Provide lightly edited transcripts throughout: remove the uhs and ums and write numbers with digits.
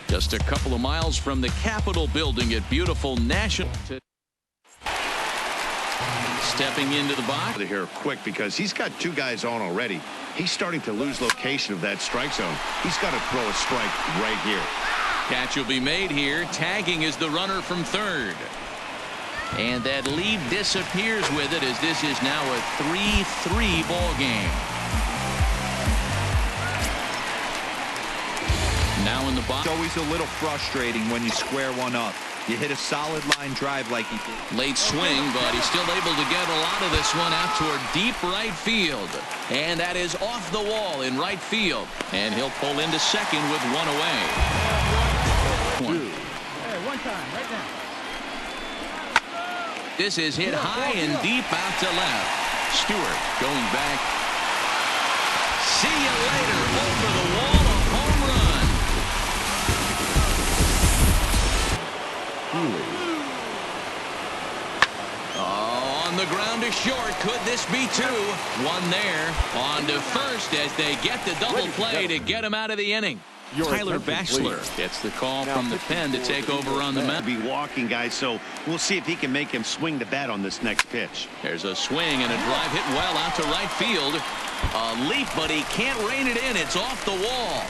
Just a couple of miles from the Capitol building at beautiful National. Stepping into the box. Here quick because he's got two guys on already. He's starting to lose location of that strike zone. He's got to throw a strike right here. Catch will be made here. Tagging is the runner from third. And that lead disappears with it as this is now a 3-3 ball game. Now in the box. It's always a little frustrating when you square one up. You hit a solid line drive like he did. Late swing, but he's still able to get a lot of this one out toward deep right field. And that is off the wall in right field. And he'll pull into second with one away. Hey, one time, right now. This is hit high and deep out to left. Stewart going back. See you later. Over the wall, a home run. Oh, on the ground to short. Could this be two? One there. On to first as they get the double play to get him out of the inning. Tyler Bachelor gets the call from the pen to take over on the mound. Be walking, guys, so we'll see if he can make him swing the bat on this next pitch. There's a swing and a drive hit well out to right field. A leap, but he can't rein it in. It's off the wall.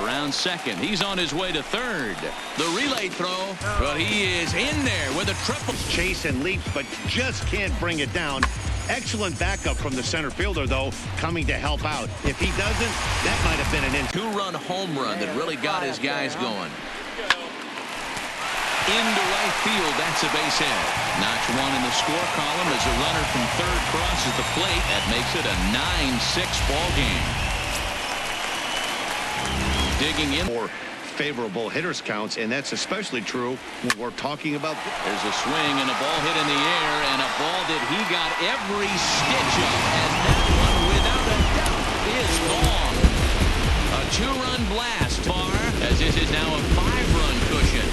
Around second. He's on his way to third. The relay throw, but he is in there with a triple. Chase and leaps, but just can't bring it down. Excellent backup from the center fielder, though, coming to help out. If he doesn't, that might have been an two-run home run that really got his guys going. Into right field, that's a base hit. Notch one in the score column as a runner from third crosses the plate. That makes it a 9-6 ball game. Digging in. More favorable hitters counts, and that's especially true when we're talking about. There's a swing and a ball hit in the air, and a ball that he got every stitch of, and that one, without a doubt, is gone. A two-run blast far, as this is now a five-run cushion.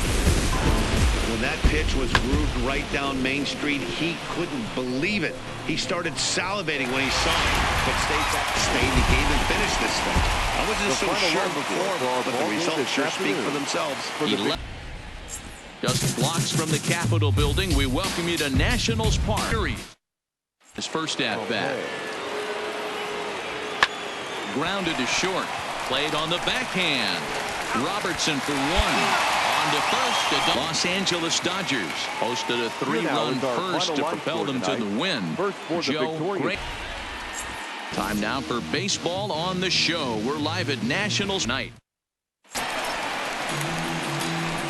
When that pitch was grooved right down Main Street, he couldn't believe it. He started salivating when he saw it, but stayed in the game and finished this thing. I wasn't so sure before, but the results sure speak for themselves. Just blocks from the Capitol building, we welcome you to Nationals Park. His first at-bat. Grounded to short. Played on the backhand. Robertson for one. On to first, the Los Angeles Dodgers posted a three-run first to propel them to the win. Joe, great. Time now for baseball on the show. We're live at Nationals night.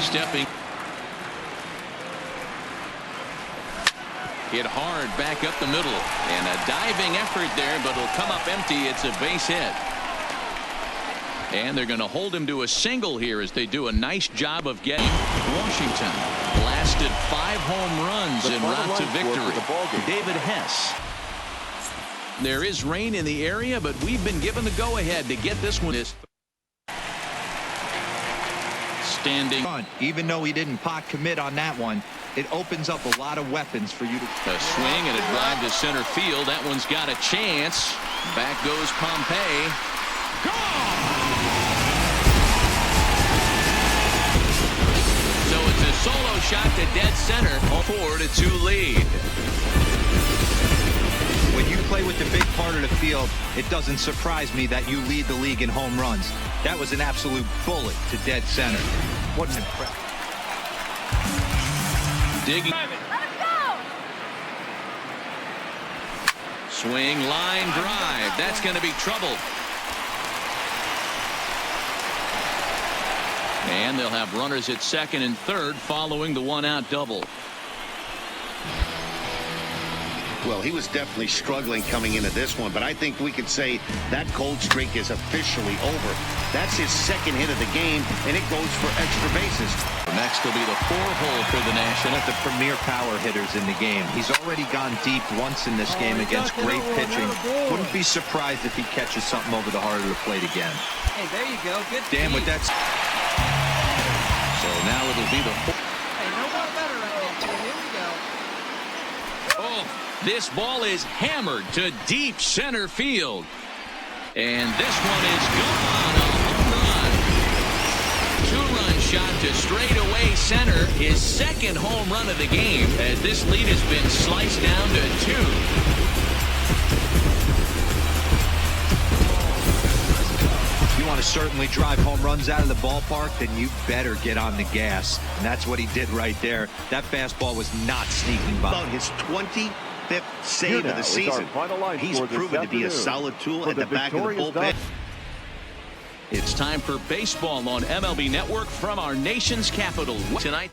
Stepping. Hit hard back up the middle. And a diving effort there, but it'll come up empty. It's a base hit. And they're going to hold him to a single here as they do a nice job of getting. Washington blasted 5 home runs en route to victory. David Hess. There is rain in the area, but we've been given the go-ahead to get this one. Standing. Even though he didn't pot commit on that one, it opens up a lot of weapons for you to. A swing and a drive to center field. That one's got a chance. Back goes Pompey. Gone! So it's a solo shot to dead center. 4-2 lead. When you play with the big part of the field, it doesn't surprise me that you lead the league in home runs. That was an absolute bullet to dead center. What an impression. Digging. Let's go! Swing, line drive. That's going to be trouble. And they'll have runners at second and third following the one-out double. Well, he was definitely struggling coming into this one, but I think we could say that cold streak is officially over. That's his second hit of the game, and it goes for extra bases. Next will be the 4-hole for the National. The premier power hitters in the game. He's already gone deep once in this game against great pitching. Wouldn't be surprised if he catches something over the heart of the plate again. Hey, there you go. Good. Damn, with that. So now it'll be the. Hey, no more better right now. Here we go. Oh, this ball is hammered to deep center field. And this one is gone. A home run. Two-run shot to straightaway center. His second home run of the game, as this lead has been sliced down to 2. You want to certainly drive home runs out of the ballpark, then you better get on the gas. And that's what he did right there. That fastball was not sneaking by. About his 25th save of the season. He's proven to be a solid tool at the back of the bullpen. It's time for baseball on MLB Network from our nation's capital tonight.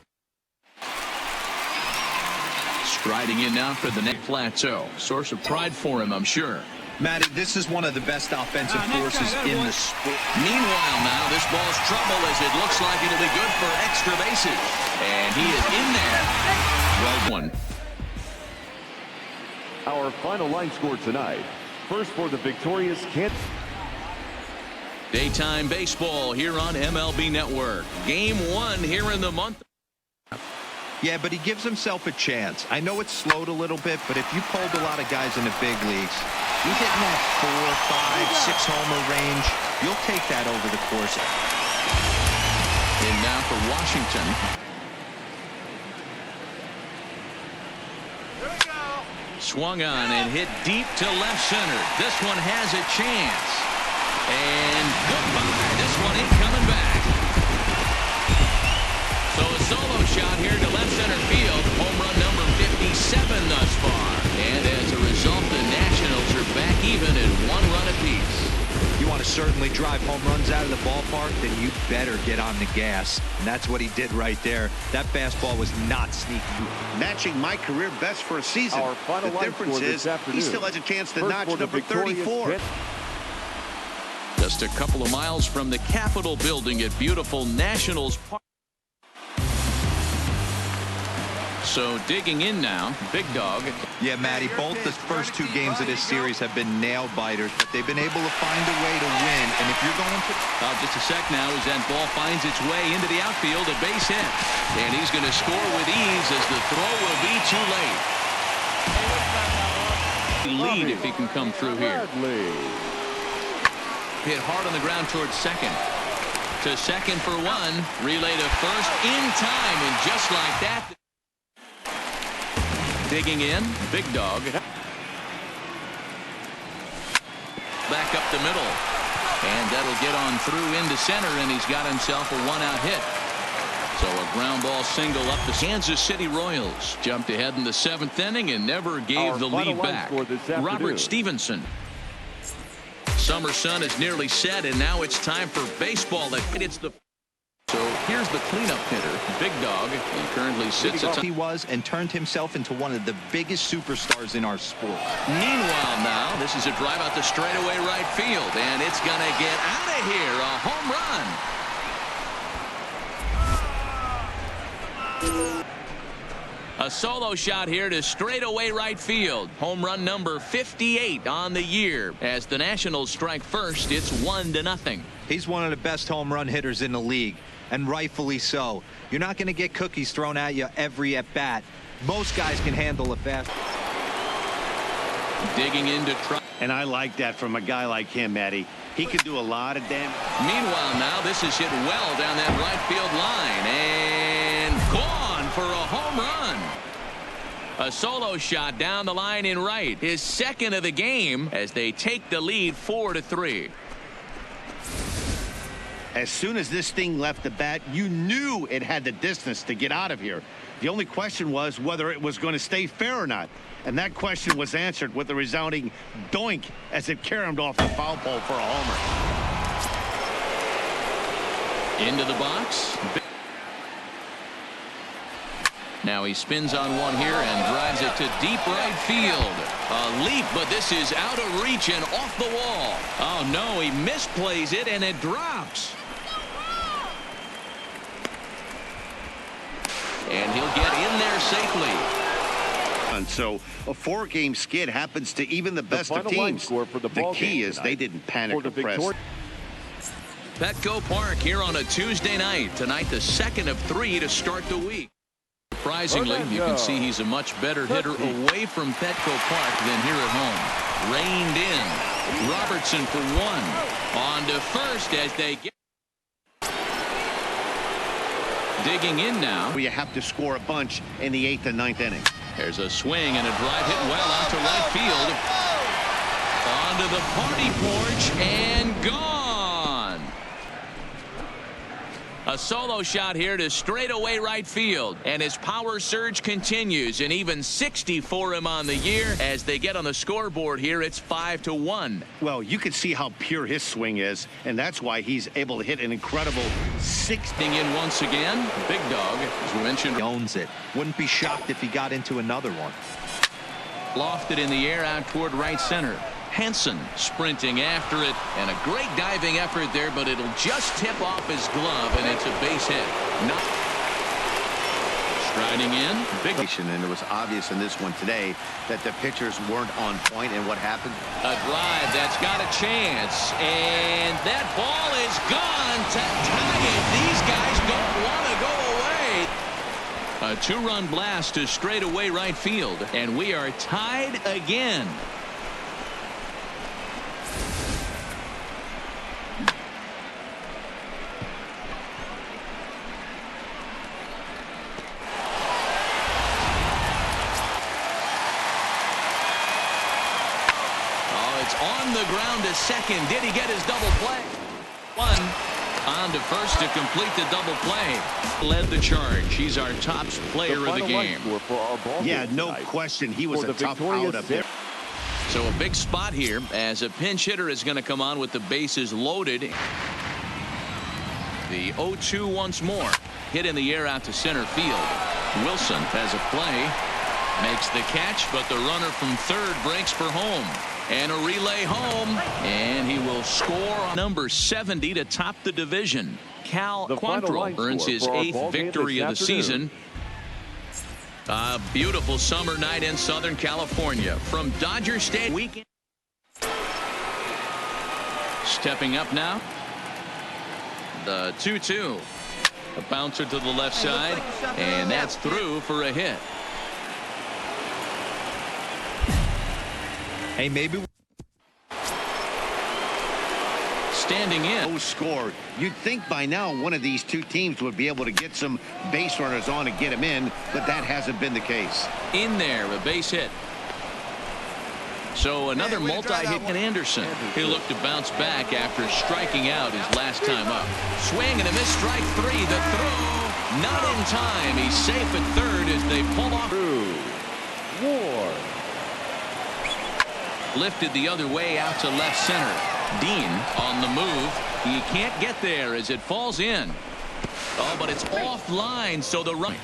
Striding in now for the next plateau. Source of pride for him, I'm sure. Matty, this is one of the best offensive forces in the sport. Meanwhile, now this ball's trouble as it looks like it'll be good for extra bases. And he is in there. Well won. Our final line score tonight. First for the victorious Kansas. Daytime baseball here on MLB Network. Game 1 here in the month. Yeah, but he gives himself a chance. I know it's slowed a little bit, but if you polled a lot of guys in the big leagues, you're hitting that 4, 5, 6 homer range. You'll take that over the course. And now for Washington. Swung on and hit deep to left center. This one has a chance. And goodbye. This one ain't coming back. So a solo shot here to left center field. Home run number 57 thus far. And as a result, the Nationals are back even at 1 run apiece. You want to certainly drive home runs out of the ballpark, then you better get on the gas. And that's what he did right there. That fastball was not sneaky. Matching my career best for a season. Our final the difference is he still has a chance to notch number 34. Just a couple of miles from the Capitol building at beautiful Nationals Park. So digging in now, Big Dog. Yeah, Matty, both the first 2 games of this series have been nail-biters, but they've been able to find a way to win. And if you're going to... Just a sec now as that ball finds its way into the outfield, a base hit. And he's going to score with ease as the throw will be too late. Lead if he can come through here. Hit hard on the ground towards second. To second for 1. Relay to first in time, and just like that... Digging in, Big Dog. Back up the middle. And that'll get on through into center, and he's got himself a 1-out hit. So a ground ball single up the Kansas City Royals. Jumped ahead in the 7th inning and never gave the lead back. Robert Stevenson. Summer sun is nearly set, and now it's time for baseball. It's the... So here's the cleanup hitter, Big Dog. He currently sits at... He was and turned himself into one of the biggest superstars in our sport. Meanwhile now, this is a drive out to straightaway right field, and it's going to get out of here. A home run. A solo shot here to straightaway right field. Home run number 58 on the year. As the Nationals strike first, it's 1-0. He's one of the best home run hitters in the league, and rightfully so. You're not going to get cookies thrown at you every at-bat. Most guys can handle a fast. Digging into try. And I like that from a guy like him, Matty. He can do a lot of damage. Meanwhile now, this is hit well down that right field line. And gone for a home run. A solo shot down the line in right. His second of the game as they take the lead 4-3. As soon as this thing left the bat, you knew it had the distance to get out of here. The only question was whether it was going to stay fair or not. And that question was answered with a resounding doink as it caromed off the foul pole for a homer. Into the box. Now he spins on one here and drives it to deep right field. A leap, but this is out of reach and off the wall. Oh, no, he misplays it, and it drops. And he'll get in there safely. And so a 4-game skid happens to even the best of teams. The key is they didn't panic or press. Petco Park here on a Tuesday night. Tonight, the second of 3 to start the week. Surprisingly, you can see he's a much better hitter away from Petco Park than here at home. Reined in. Robertson for one. On to first as they get. Digging in now. You have to score a bunch in the 8th and 9th inning. There's a swing and a drive hit well out to right field. Onto the party porch and gone. A solo shot here to straightaway right field, and his power surge continues, and even 60 for him on the year. As they get on the scoreboard here, it's 5-1. Well, you can see how pure his swing is, and that's why he's able to hit an incredible 60. In once again, big dog, as we mentioned. He owns it. Wouldn't be shocked if he got into another one. Lofted in the air out toward right center. Henson sprinting after it, and a great diving effort there, but it'll just tip off his glove, and it's a base hit. Not striding in. Big. And it was obvious in this one today that the pitchers weren't on point, and what happened? A drive that's got a chance, and that ball is gone to tie it. These guys don't want to go away. A two-run blast to straightaway right field, and we are tied again. On the ground to second. Did he get his double play? One. On to first to complete the double play. Led the charge. He's our top player of the game. Yeah, no question. He was a tough out up there. So a big spot here as a pinch hitter is going to come on with the bases loaded. The 0-2 once more. Hit in the air out to center field. Wilson has a play. Makes the catch, but the runner from third breaks for home. And a relay home, and he will score on number 70 to top the division. Cal Quantrill earns his 8th victory of the season. A beautiful summer night in Southern California from Dodger Stadium weekend. Stepping up now, the 2-2. A bouncer to the left side, and that's through for a hit. Hey, maybe. Standing in. No score. You'd think by now one of these two teams would be able to get some base runners on and get him in, but that hasn't been the case. In there, a base hit. So another multi-hit in Anderson. He'll look to bounce back after striking out his last time up. Swing and a miss, strike three. The throw, not in time. He's safe at third as they pull off. Ward. Lifted the other way out to left center. Dean on the move. He can't get there as it falls in. Oh, but it's offline, so the run.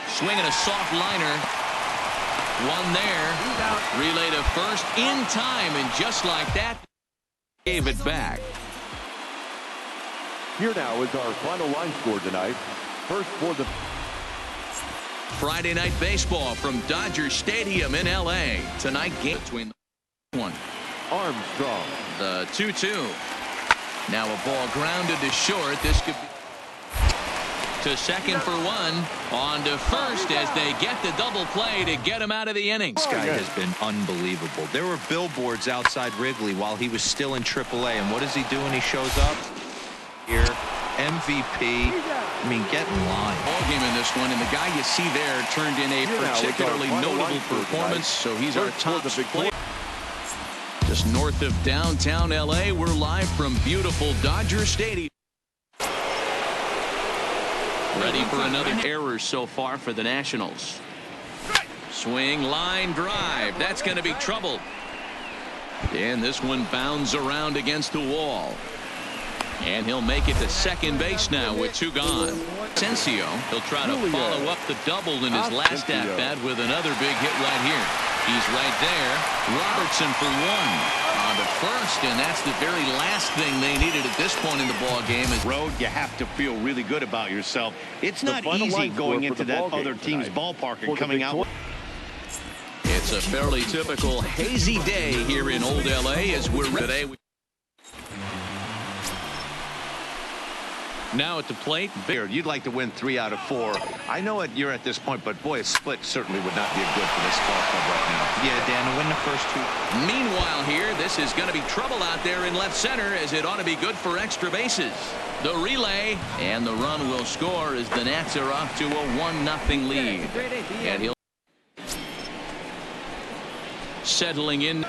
Swinging a soft liner. One there. Relay to first in time, and just like that, gave it back. Here now is our final line score tonight. First for the Friday night baseball from Dodger Stadium in L.A. Tonight game between the one. Armstrong. The 2-2. Now a ball grounded to short. This could be to second for one. On to first as they get the double play to get him out of the inning. This guy has been unbelievable. There were billboards outside Wrigley while he was still in AAA, and what does he do when he shows up? Here, MVP. I mean, get in line. Ball game in this one, and the guy you see there turned in a particularly notable performance, so he's our top player. Just north of downtown L.A., we're live from beautiful Dodger Stadium. Ready for another error so far for the Nationals. Swing, line, drive. That's going to be trouble. And this one bounds around against the wall. And he'll make it to second base now with two gone. Sensio, he'll try to follow up the double in his last at-bat with another big hit right here. He's right there. Robertson for one. On to first, and that's the very last thing they needed at this point in the ball game. Road, you have to feel really good about yourself. It's not easy going into that other team's ballpark and coming out. It's a fairly typical hazy day here in Old L.A. as we're today. Now at the plate. You'd like to win 3 out of 4. I know you're at this point, but boy, a split certainly would not be good for this ball club right now. Yeah, Dan, to win the first 2. Meanwhile here, this is going to be trouble out there in left center, as it ought to be good for extra bases. The relay, and the run will score as the Nats are off to a 1-0 lead. And he'll settling in.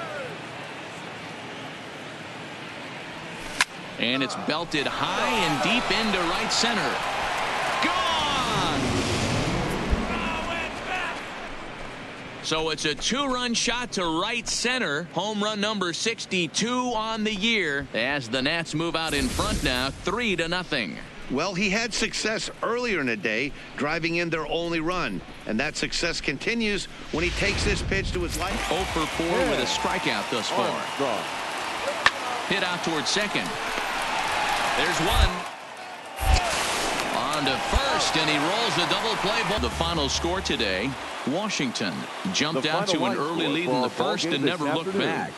And it's belted high and deep into right center. Gone! So it's a 2-run shot to right center. Home run number 62 on the year, as the Nats move out in front now, 3-0. Well, he had success earlier in the day, driving in their only run. And that success continues when he takes this pitch to his life. 0 for 4 with a strikeout thus far. Hit out towards second. There's one. On to first, and he rolls a double play ball. The final score today, Washington jumped out to an early lead in the first and never looked back.